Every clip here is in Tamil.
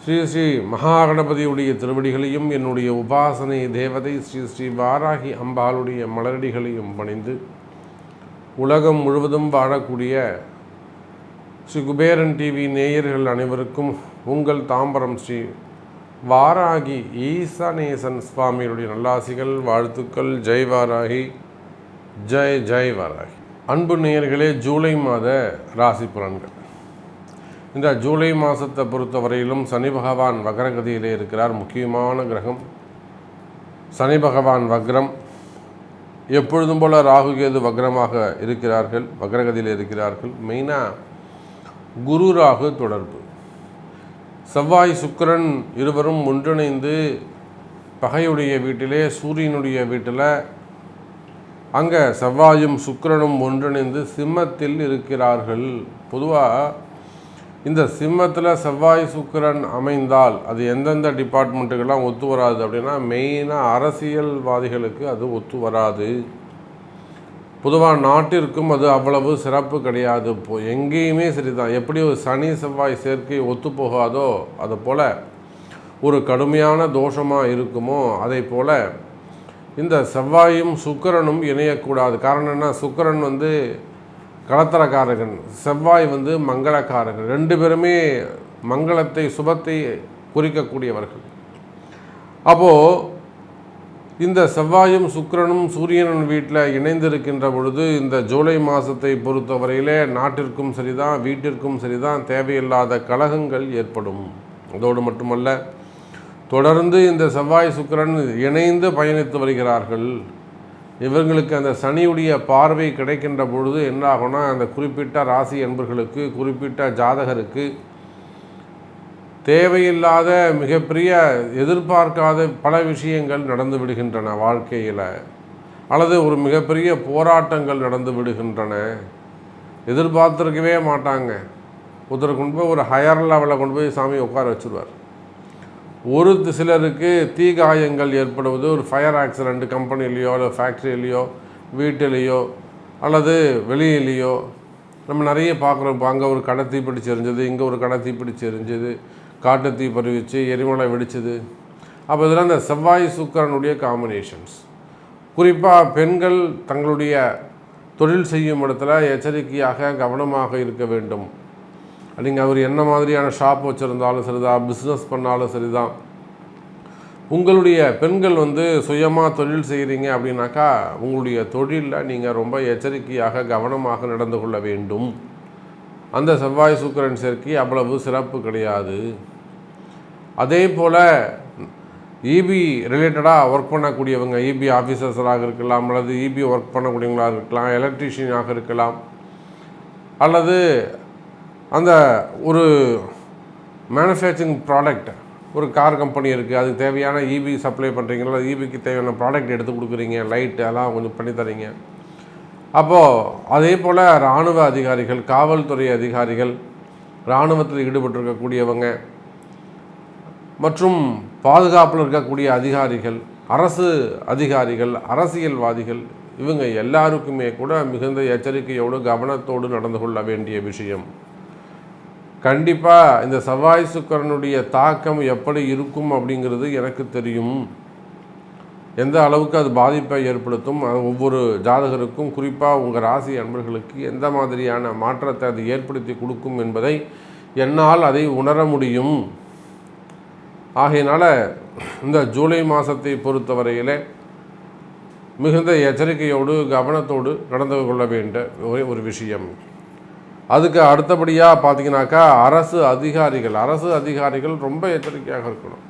ஸ்ரீ ஸ்ரீ மகாகணபதியுடைய திருவடிகளையும் என்னுடைய உபாசனை தேவதை ஸ்ரீ ஸ்ரீ வாராகி அம்பாளுடைய மலரடிகளையும் பணிந்து உலகம் முழுவதும் வாழக்கூடிய ஸ்ரீ குபேரன் டிவி நேயர்கள் அனைவருக்கும் உங்கள் தாம்பரம் ஸ்ரீ வாராகி ஈசானேசன் சுவாமியுடைய நல்லாசிகள், வாழ்த்துக்கள். ஜெய் வாராகி, ஜெய் ஜெய் வாராகி. அன்பு நேயர்களே, ஜூலை மாத ராசி பலன்கள். இந்த ஜூலை மாதத்தை பொறுத்தவரையிலும் சனி பகவான் வக்ரகதியிலே இருக்கிறார். முக்கியமான கிரகம் சனி பகவான் வக்ரம். எப்பொழுதும் போல ராகு கேது வக்ரமாக இருக்கிறார்கள், வக்ரகதியில் இருக்கிறார்கள். மெயினாக குரு ராகு தொடர்பு. செவ்வாய் சுக்கிரன் இருவரும் ஒன்றிணைந்து பகையுடைய வீட்டிலே, சூரியனுடைய வீட்டில், அங்கே செவ்வாயும் சுக்கிரனும் ஒன்றிணைந்து சிம்மத்தில் இருக்கிறார்கள். பொதுவாக இந்த சிம்மத்தில் செவ்வாய் சுக்கிரன் அமைந்தால் அது எந்தெந்த டிபார்ட்மெண்ட்டுக்கெல்லாம் ஒத்து வராது அப்படின்னா, மெயினாக அரசியல்வாதிகளுக்கு அது ஒத்து வராது. பொதுவாக நாட்டிற்கும் அது அவ்வளவு சிறப்பு கிடையாது. எங்கேயுமே சரிதான். எப்படி ஒரு சனி செவ்வாய் சேர்க்கை ஒத்து போகாதோ அது போல் ஒரு கடுமையான தோஷமாக இருக்குமோ அதை போல் இந்த செவ்வாயும் சுக்கிரனும் இணையக்கூடாது. காரணம் என்ன? சுக்கிரன் கலத்தரக்காரகன், செவ்வாய் மங்களக்காரகன். ரெண்டு பேருமே மங்களத்தை, சுபத்தை குறிக்கக்கூடியவர்கள். அப்போது இந்த செவ்வாயும் சுக்கிரனும் சூரியனின் வீட்டில் இணைந்திருக்கின்ற பொழுது இந்த ஜூலை மாதத்தை பொறுத்தவரையிலே நாட்டிற்கும் சரிதான், வீட்டிற்கும் சரிதான், தேவையில்லாத கலகங்கள் ஏற்படும். அதோடு மட்டுமல்ல, தொடர்ந்து இந்த செவ்வாய் சுக்கிரன் இணைந்து பயணித்து வருகிறார்கள். இவர்களுக்கு அந்த சனியுடைய பார்வை கிடைக்கின்ற பொழுது என்ன ஆகும்னா, அந்த குறிப்பிட்ட ராசி என்பர்களுக்கு, குறிப்பிட்ட ஜாதகருக்கு தேவையில்லாத மிகப்பெரிய எதிர்பார்க்காத பல விஷயங்கள் நடந்து விடுகின்றன வாழ்க்கையில். அல்லது ஒரு மிகப்பெரிய போராட்டங்கள் நடந்து விடுகின்றன. எதிர்பார்த்துருக்கவே மாட்டாங்க. ஒருத்தர் கொண்டு போய் ஒரு ஹையர் லெவலில் கொண்டு போய் சாமி உட்கார வச்சுருவார். ஒரு சிலருக்கு தீகாயங்கள் ஏற்படுவது, ஒரு ஃபயர் ஆக்சிடெண்ட் கம்பெனிலேயோ இல்லை ஃபேக்ட்ரியிலையோ வீட்டிலேயோ அல்லது வெளியிலேயோ நம்ம நிறைய பார்க்குறோம். அங்கே ஒரு கடை தீப்பிடிச்சு எரிஞ்சது, இங்கே ஒரு கடை தீப்பிடிச்சு எரிஞ்சது, காட்டு தீ பரவிச்சு, எரிமலை வெடிச்சது. அப்போ இதெல்லாம் இந்த செவ்வாய் சுக்கிரனுடைய காம்பினேஷன்ஸ். குறிப்பாக பெண்கள் தங்களுடைய தொழில் செய்யும் இடத்துல எச்சரிக்கையாக கவனமாக இருக்க வேண்டும். நீங்கள் அவர் என்ன மாதிரியான ஷாப் வச்சுருந்தாலும் சரிதான், பிஸ்னஸ் பண்ணாலும் சரிதான், உங்களுடைய பெண்கள் சுயமாக தொழில் செய்கிறீங்க அப்படின்னாக்கா உங்களுடைய தொழிலில் நீங்கள் ரொம்ப எச்சரிக்கையாக கவனமாக நடந்து கொள்ள வேண்டும். அந்த செவ்வாய் சுக்கிரன் சேர்க்கை அவ்வளவு சிறப்பு கிடையாது. அதே போல் இபி ரிலேட்டடாக ஒர்க் பண்ணக்கூடியவங்க, இபி ஆஃபீஸர்ஸராக இருக்கலாம், அல்லது இபி ஒர்க் பண்ணக்கூடியவங்களாக இருக்கலாம், எலக்ட்ரீஷியனாக இருக்கலாம், அல்லது அந்த ஒரு மேனுஃபேக்சரிங் ப்ராடக்ட், ஒரு கார் கம்பெனி இருக்குது, அதுக்கு தேவையான இபி சப்ளை பண்ணுறீங்களா, இபிக்கு தேவையான ப்ராடக்ட் எடுத்து கொடுக்குறீங்க, லைட்டு எல்லாம் கொஞ்சம் பண்ணித்தரீங்க. அப்போது அதே போல் இராணுவ அதிகாரிகள், காவல்துறை அதிகாரிகள், இராணுவத்தில் ஈடுபட்டிருக்கக்கூடியவங்க மற்றும் பாதுகாப்பில் இருக்கக்கூடிய அதிகாரிகள், அரசு அதிகாரிகள், அரசியல்வாதிகள், இவங்க எல்லாருக்குமே கூட மிகுந்த எச்சரிக்கையோடு கவனத்தோடு நடந்து கொள்ள வேண்டிய விஷயம். கண்டிப்பாக இந்த செவ்வாய் சுக்கிரனுடைய தாக்கம் எப்படி இருக்கும் அப்படிங்கிறது எனக்கு தெரியும். எந்த அளவுக்கு அது பாதிப்பை ஏற்படுத்தும், ஒவ்வொரு ஜாதகருக்கும், குறிப்பாக உங்கள் ராசி அன்பர்களுக்கு எந்த மாதிரியான மாற்றத்தை அது ஏற்படுத்தி கொடுக்கும் என்பதை என்னால் அதை உணர முடியும். ஆகையினால் இந்த ஜூலை மாதத்தை பொறுத்தவரையில் மிகுந்த எச்சரிக்கையோடு கவனத்தோடு நடந்து கொள்ள வேண்டிய ஒரு விஷயம். அதுக்கு அடுத்தபடியாக பார்த்தீங்கன்னாக்கா அரசு அதிகாரிகள் ரொம்ப எச்சரிக்கையாக இருக்கணும்.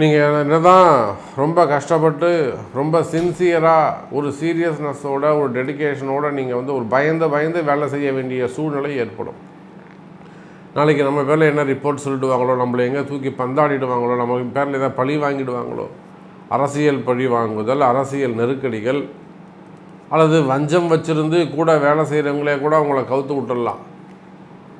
நீங்கள் என்னதான் ரொம்ப கஷ்டப்பட்டு ரொம்ப சின்சியராக ஒரு சீரியஸ்னஸோட ஒரு டெடிக்கேஷனோடு நீங்கள் ஒரு பயந்து வேலை செய்ய வேண்டிய சூழ்நிலை ஏற்படும். நாளைக்கு நம்ம பேரில் என்ன ரிப்போர்ட் சொல்லிடுவாங்களோ, நம்மளை எங்கே தூக்கி பந்தாடிடுவாங்களோ, நம்ம பேரில் ஏதாவது பழி வாங்கிடுவாங்களோ, அரசியல் பழி வாங்குதல், அரசியல் நெருக்கடிகள், அல்லது வஞ்சம் வச்சுருந்து கூட வேலை செய்கிறவங்களே கூட அவங்கள கவுத்து விட்டுடலாம்.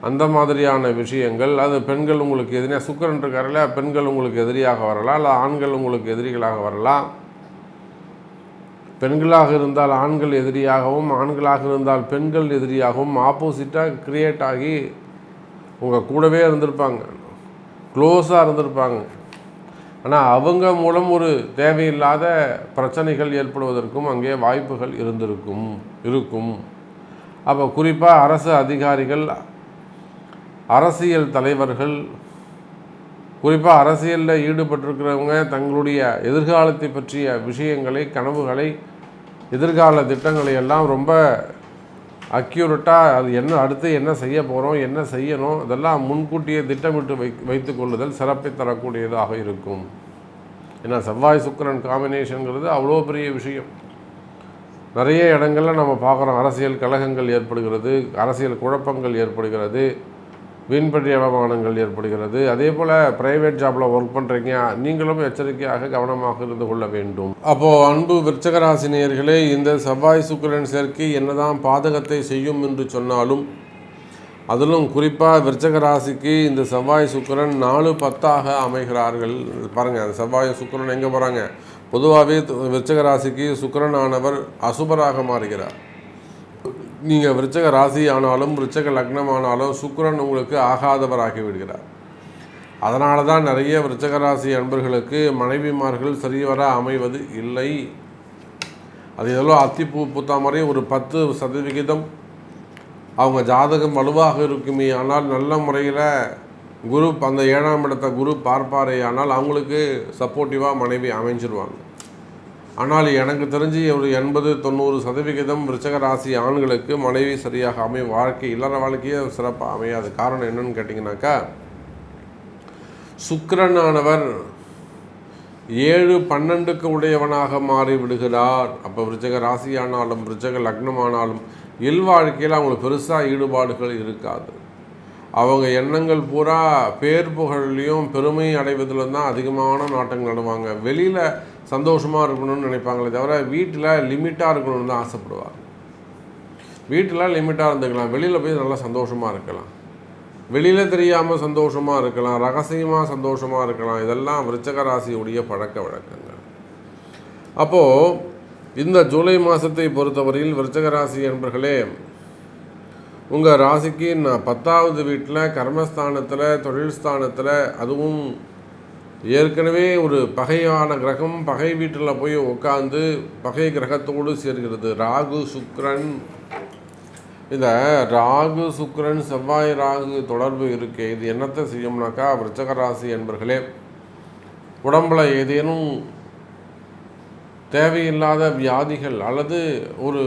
அந்த மாதிரியான விஷயங்கள். அது பெண்கள் உங்களுக்கு எதிரியாக, சுக்கிரன் இருக்காருல்ல, பெண்கள் உங்களுக்கு எதிரியாக வரலாம், இல்லை ஆண்கள் உங்களுக்கு எதிரிகளாக வரலாம். பெண்களாக இருந்தால் ஆண்கள் எதிரியாகவும், ஆண்களாக இருந்தால் பெண்கள் எதிரியாகவும் ஆப்போசிட்டாக க்ரியேட் ஆகி உங்கள் கூடவே இருந்திருப்பாங்க, க்ளோஸாக இருந்திருப்பாங்க. ஆனால் அவங்க மூலம் ஒரு தேவையில்லாத பிரச்சனைகள் ஏற்படுவதற்கும் அங்கே வாய்ப்புகள் இருக்கும். அப்போ குறிப்பாக அரசு அதிகாரிகள், அரசியல் தலைவர்கள், குறிப்பாக அரசியலில் ஈடுபட்டிருக்கிறவங்க தங்களுடைய எதிர்காலத்தை பற்றிய விஷயங்களை, கனவுகளை, எதிர்கால திட்டங்களை எல்லாம் ரொம்ப அக்யூரேட்டாக அது அடுத்து என்ன செய்ய போகிறோம், என்ன செய்யணும், இதெல்லாம் முன்கூட்டியே திட்டமிட்டு வைத்து கொள்ளுதல் சிறப்பை தரக்கூடியதாக இருக்கும். ஏன்னா செவ்வாய் சுக்கிரன் காம்பினேஷனுங்கிறது அவ்வளோ பெரிய விஷயம். நிறைய இடங்களில் நம்ம பார்க்குறோம், அரசியல் கலகங்கள் ஏற்படுகிறது, அரசியல் குழப்பங்கள் ஏற்படுகிறது, வீண்பற்றி அவமானங்கள் ஏற்படுகிறது. அதே போல் ப்ரைவேட் ஜாபில் ஒர்க் பண்ணுறீங்க, நீங்களும் எச்சரிக்கையாக கவனமாக இருந்து கொள்ள வேண்டும். அப்போது அன்பு விருச்சிக நேயர்களே, இந்த செவ்வாய் சுக்கிரன் சேர்க்கை என்னதான் பாதகத்தை செய்யும் என்று சொன்னாலும், அதிலும் குறிப்பாக விருச்சிக ராசிக்கு இந்த செவ்வாய் சுக்கிரன் 4-10 அமைகிறார்கள். பாருங்கள், அந்த செவ்வாய் சுக்கிரன் எங்கே போகிறாங்க? பொதுவாகவே விருச்சிக ராசிக்கு சுக்கிரன் ஆனவர் அசுபராக மாறுகிறார். நீங்கள் விருச்சிக ராசி ஆனாலும் விருச்சிக லக்னம் ஆனாலும் சுக்கிரன் உங்களுக்கு ஆகாதவராகி விடுகிறார். அதனால தான் நிறைய விருச்சிக ராசி அன்பர்களுக்கு மனைவிமார்கள் சரிவர அமைவது இல்லை. அது எவ்வளோ அத்திப்பூ பூத்தா மாதிரி ஒரு 10% அவங்க ஜாதகம் வலுவாக இருக்குமே ஆனால் நல்ல முறையில் குரு அந்த 7ஆம் இடத்தை குரு பார்ப்பாரே ஆனால் அவங்களுக்கு சப்போர்ட்டிவாக மனைவி அமைஞ்சிருவாங்க. ஆனால் எனக்கு தெரிஞ்சு ஒரு 80-90% விருச்சிக ராசி ஆண்களுக்கு மனைவி சரியாக வாழ்க்கை இல்லற வாழ்க்கையே சிறப்பாக அமையாது. காரணம் என்னன்னு கேட்டிங்கனாக்கா, சுக்கிரனானவர் 7-12க்கு உடையவனாக மாறி விடுகிறார். அப்போ விருச்சிக ராசி ஆனாலும் விருச்சிக லக்னம் ஆனாலும் இல்வாழ்க்கையில் அவங்களுக்கு பெருசாக ஈடுபாடுகள் இருக்காது. அவங்க எண்ணங்கள் பூரா பேர் புகழ்லையும் பெருமை அடைவதில் தான் அதிகமான நாட்டங்கள் நடுவாங்க. வெளியில் சந்தோஷமாக இருக்கணும்னு நினைப்பாங்களே தவிர வீட்டில் லிமிட்டாக இருக்கணும்னு தான் ஆசைப்படுவாங்க. வீட்டில் லிமிட்டாக இருந்துக்கலாம், வெளியில் போய் நல்லா சந்தோஷமாக இருக்கலாம், வெளியில் தெரியாமல் சந்தோஷமாக இருக்கலாம், ரகசியமாக சந்தோஷமாக இருக்கலாம். இதெல்லாம் விருச்சிக ராசியுடைய பழக்க வழக்கங்கள். அப்போது இந்த ஜூலை மாதத்தை பொறுத்தவரையில் விருச்சிக ராசி என்பர்களே, உங்கள் ராசிக்கு நான் 10வது வீட்டில் கர்மஸ்தானத்தில், தொழில் ஸ்தானத்தில், அதுவும் ஏற்கனவே ஒரு பகையான கிரகம் பகை வீட்டில் போய் உட்காந்து பகை கிரகத்தோடு சேர்கிறது. ராகு சுக்கிரன், இந்த ராகு சுக்கிரன் செவ்வாய் ராகு தொடர்பு இருக்கு. இது என்னத்தை செய்யும்னாக்கா, விருச்சிக ராசி என்பர்களே, உடம்புல ஏதேனும் தேவையில்லாத வியாதிகள் அல்லது ஒரு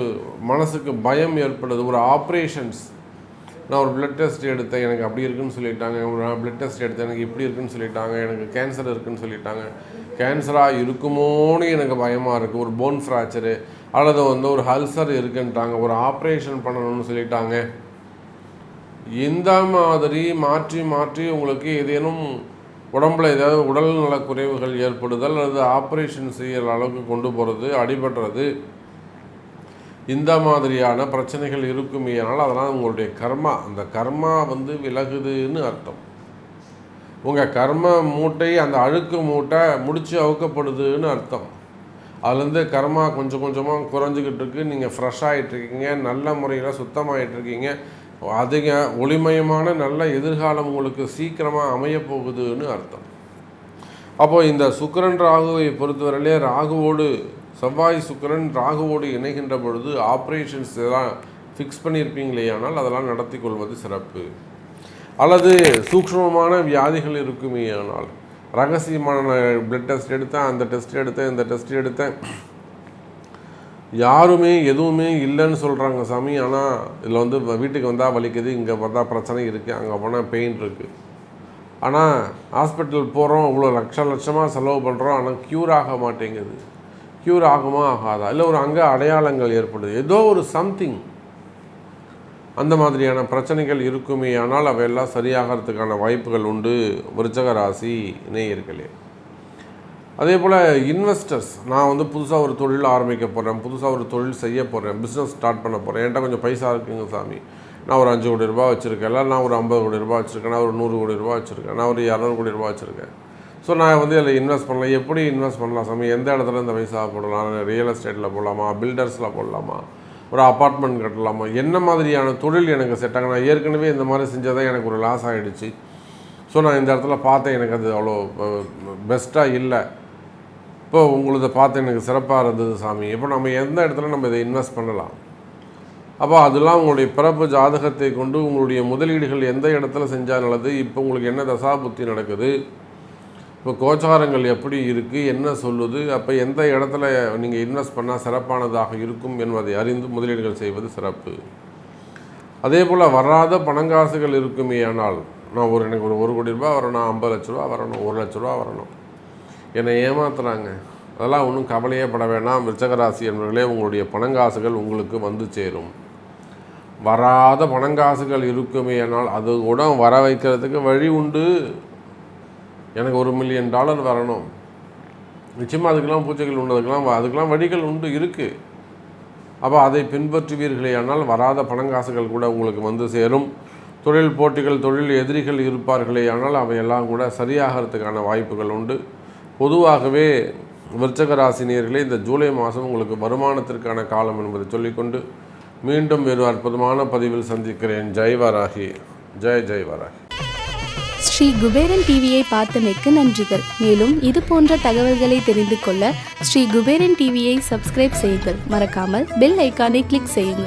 மனசுக்கு பயம் ஏற்படுது, ஒரு ஆப்ரேஷன்ஸ், நான் ஒரு பிளட் டெஸ்ட் எடுத்தேன் எனக்கு அப்படி இருக்குன்னு சொல்லிட்டாங்க, ஒரு பிளட் டெஸ்ட் எடுத்தேன் எனக்கு இப்படி இருக்குன்னு சொல்லிட்டாங்க, எனக்கு கேன்சர் இருக்குன்னு சொல்லிட்டாங்க, கேன்சராக இருக்குமோன்னு எனக்கு பயமாக இருக்குது, ஒரு போன் ஃப்ராக்சரு அல்லது ஒரு அல்சர் இருக்குன்ட்டாங்க, ஒரு ஆப்ரேஷன் பண்ணணும்னு சொல்லிட்டாங்க. இந்த மாதிரி மாற்றி மாற்றி உங்களுக்கு ஏதேனும் உடம்புல ஏதாவது உடல் நலக்குறைவுகள் ஏற்படுதல் அல்லது ஆப்ரேஷன் செய்கிற அளவுக்கு கொண்டு போகிறது, அடிபடுறது, இந்த மாதிரியான பிரச்சனைகள் இருக்குமே. ஆனால் அதெல்லாம் உங்களுடைய கர்மா, அந்த கர்மா விலகுதுன்னு அர்த்தம். உங்கள் கர்ம மூட்டை, அந்த அழுக்கு மூட்டை முடிச்சு அவுக்கப்படுதுன்னு அர்த்தம். அதுலேருந்து கர்மா கொஞ்சம் கொஞ்சமாக குறைஞ்சிக்கிட்டு இருக்கு. நீங்கள் ஃப்ரெஷ் ஆகிட்டுருக்கீங்க, நல்ல முறையில் சுத்தமாகிட்டுருக்கீங்க, அதிக ஒளிமயமான நல்ல எதிர்காலம் உங்களுக்கு சீக்கிரமாக அமையப்போகுதுன்னு அர்த்தம். அப்போது இந்த சுக்கிரன் ராகுவை பொறுத்தவரையிலே, ராகுவோடு செவ்வாய் சுக்கிரன் ராகுவோடு இணைகின்ற பொழுது ஆப்ரேஷன்ஸ் எல்லாம் ஃபிக்ஸ் பண்ணியிருப்பீங்களே, ஆனால் அதெல்லாம் நடத்தி கொள்வது சிறப்பு. அல்லது சூக்ஷ்மமான வியாதிகள் இருக்குமே, ஆனால் ரகசியமான பிளட் டெஸ்ட் எடுத்தேன், அந்த டெஸ்ட் எடுத்தேன், இந்த டெஸ்ட் எடுத்தேன், யாருமே எதுவுமே இல்லைன்னு சொல்கிறாங்க சாமி, ஆனால் இதில் வீட்டுக்கு வந்தால் வலிக்குது, இங்கே வந்தால் பிரச்சனை இருக்குது, அங்கே போனால் பெயின் இருக்குது. ஆனால் ஹாஸ்பிட்டல் போகிறோம், இவ்வளோ லட்சமாக செலவு பண்ணுறோம், ஆனால் க்யூர் ஆக மாட்டேங்குது. க்யூர் ஆகுமா ஆகாதா, இல்லை ஒரு அங்கே அடையாளங்கள் ஏற்படுது, ஏதோ ஒரு சம்திங், அந்த மாதிரியான பிரச்சனைகள் இருக்குமே. ஆனால் அவையெல்லாம் சரியாகிறதுக்கான வாய்ப்புகள் உண்டு விருச்சிக ராசி நேயர்களே. அதே போல் இன்வெஸ்டர்ஸ், நான் புதுசாக ஒரு தொழில் ஆரம்பிக்க போகிறேன், புதுசாக ஒரு தொழில் செய்ய போகிறேன், பிஸ்னஸ் ஸ்டார்ட் பண்ண போகிறேன், என்கிட்ட கொஞ்சம் பைசா இருக்குங்க சாமி, நான் ஒரு 5 கோடி ரூபா வச்சுருக்கேன், இல்லை நான் ஒரு 50 கோடி ரூபா வச்சுருக்கேன், நான் ஒரு 100 கோடி ரூபா வச்சுருக்கேன், நான் ஒரு 200 கோடி ரூபா வச்சுருக்கேன், ஸோ நான் வந்து அதில் இன்வெஸ்ட் பண்ணலாம். எப்படி இன்வெஸ்ட் பண்ணலாம் சாமி, எந்த இடத்துல இந்த பைசா போடலாம், ரியல் எஸ்டேட்டில் போடலாமா, பில்டர்ஸில் போடலாமா, ஒரு அப்பார்ட்மெண்ட் கட்டலாமா, என்ன மாதிரியான தொழில் எனக்கு செட் ஆகும். நான் ஏற்கனவே இந்த மாதிரி செஞ்சதான் எனக்கு ஒரு லாஸ் ஆகிடுச்சு. ஸோ நான் இந்த இடத்துல பார்த்தேன், எனக்கு அது அவ்வளோ பெஸ்ட்டாக இல்லை. இப்போ உங்களது பார்த்து எனக்கு சிறப்பாக இருந்தது சாமி. இப்போ நம்ம எந்த இடத்துல நம்ம இதை இன்வெஸ்ட் பண்ணலாம். அப்போ அதெல்லாம் உங்களுடைய பிறப்பு ஜாதகத்தை கொண்டு உங்களுடைய முதலீடுகள் எந்த இடத்துல செஞ்சால் நல்லது, இப்போ உங்களுக்கு என்ன தசா புத்தி நடக்குது, இப்போ கோச்சாரங்கள் எப்படி இருக்குது, என்ன சொல்லுது, அப்போ எந்த இடத்துல நீங்கள் இன்வெஸ்ட் பண்ணால் சிறப்பானதாக இருக்கும் என்பதை அறிந்து முதலீடுகள் செய்வது சிறப்பு. அதே போல் வராத பணங்காசுகள் இருக்குமே. ஆனால் நான் எனக்கு ஒரு 1 கோடி ரூபா வரணும், 50 லட்ச ரூபா வரணும், 1 லட்ச ரூபா வரணும், என்னை ஏமாத்துறாங்க, அதெல்லாம் ஒன்றும் கவலையே பட வேணாம். விருச்சிகராசி என்பவர்களே, உங்களுடைய பணங்காசுகள் உங்களுக்கு வந்து சேரும். வராத பணங்காசுகள் இருக்குமே. ஆனால் அது கூட வர வைக்கிறதுக்கு வழி உண்டு. எனக்கு $1 மில்லியன் வரணும், நிச்சயமாக அதுக்கெல்லாம் பூஜைகள் உண்டு, அதுக்கெல்லாம் வழிகள் உண்டு இருக்குது. அப்போ அதை பின்பற்றுவீர்களே ஆனால் வராத பணங்காசுகள் கூட உங்களுக்கு வந்து சேரும். தொழில் போட்டிகள், தொழில் எதிரிகள் இருப்பார்களே ஆனால் அவையெல்லாம் கூட சரியாகிறதுக்கான வாய்ப்புகள் உண்டு. பொதுவாகவே விருச்சிக ராசினியர்களே, இந்த ஜூலை மாதம் உங்களுக்கு வருமானத்திற்கான காலம் என்பதை சொல்லிக்கொண்டு மீண்டும் வேறு அற்புதமான பதிவில் சந்திக்கிறேன். ஜெய் வராகி, ஜெய் ஜெய் வராகி. ஸ்ரீ குபேரன் டிவியை பார்த்தமைக்கு நன்றிகள். மேலும் இது போன்ற தகவல்களை தெரிந்து கொள்ள ஸ்ரீ குபேரன் டிவியை சப்ஸ்கிரைப் செய்யுங்கள். மறக்காமல் பெல் ஐக்கானை கிளிக் செய்யுங்கள்.